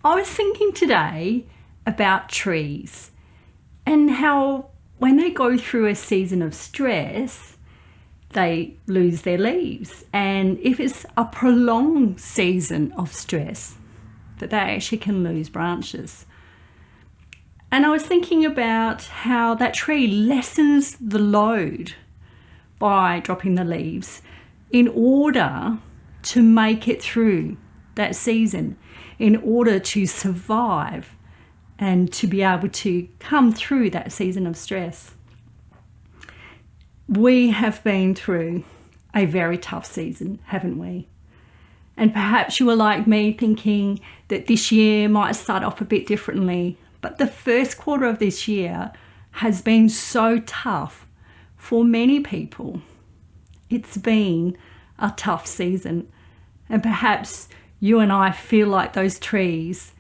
I was thinking today about trees and how when they go through a season of stress, they lose their leaves. And if it's a prolonged season of stress, that they actually can lose branches. And I was thinking about how that tree lessens the load by dropping the leaves in order to make it through that season, in order to survive and to be able to come through that season of stress. We have been through a very tough season, haven't we? And perhaps you were like me, thinking that this year might start off a bit differently. But the first quarter of this year has been so tough for many people. It's been a tough season. And perhaps you and I feel like those trees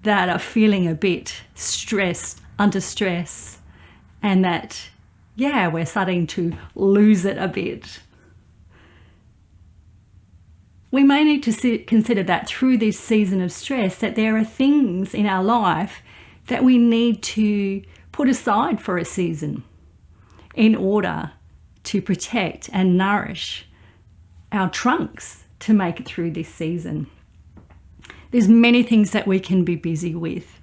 that are feeling a bit stressed, under stress, and that, we're starting to lose it a bit. We may need to consider that through this season of stress, that there are things in our life that we need to put aside for a season in order to protect and nourish our trunks to make it through this season. There's many things that we can be busy with,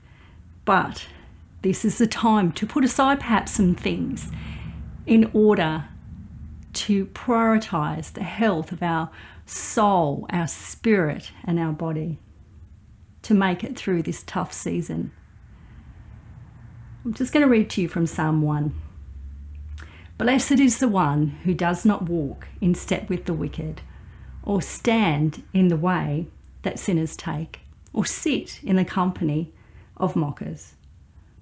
but this is the time to put aside perhaps some things in order to prioritize the health of our soul, our spirit, and our body to make it through this tough season. I'm just going to read to you from Psalm 1. Blessed is the one who does not walk in step with the wicked, or stand in the way that sinners take, or sit in the company of mockers,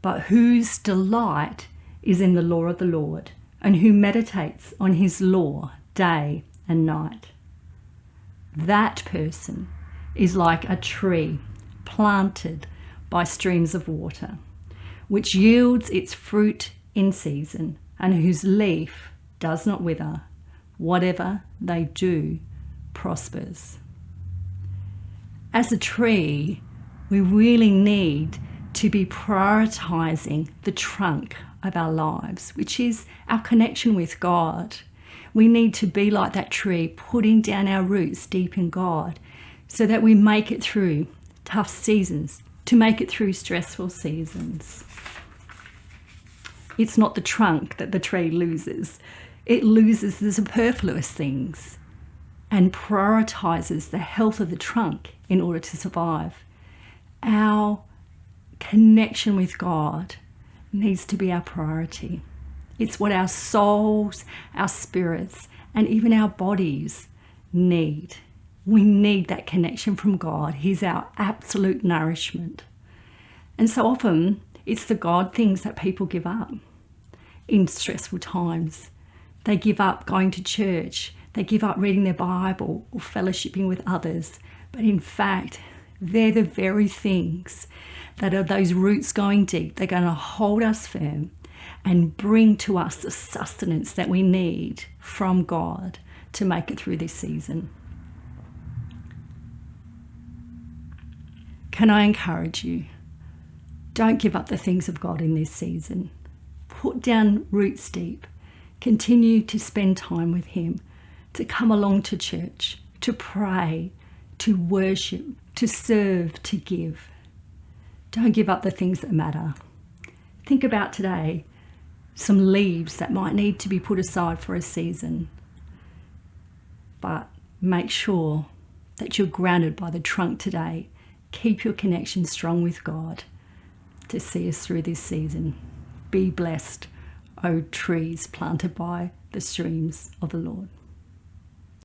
but whose delight is in the law of the Lord, and who meditates on his law day and night. That person is like a tree planted by streams of water, which yields its fruit in season, and whose leaf does not wither. Whatever they do prospers. As a tree, we really need to be prioritizing the trunk of our lives, which is our connection with God. We need to be like that tree, putting down our roots deep in God so that we make it through tough seasons, to make it through stressful seasons. It's not the trunk that the tree loses. It loses the superfluous things and prioritizes the health of the trunk in order to survive. Our connection with God needs to be our priority. It's what our souls, our spirits, and even our bodies need. We need that connection from God. He's our absolute nourishment. And so often, it's the God things that people give up in stressful times. They give up going to church. They give up reading their Bible or fellowshipping with others. But in fact, they're the very things that are those roots going deep. They're going to hold us firm and bring to us the sustenance that we need from God to make it through this season. Can I encourage you? Don't give up the things of God in this season. Put down roots deep. Continue to spend time with Him, to come along to church, to pray, to worship, to serve, to give. Don't give up the things that matter. Think about today, some leaves that might need to be put aside for a season. But make sure that you're grounded by the trunk today. Keep your connection strong with God to see us through this season. Be blessed, O trees planted by the streams of the Lord.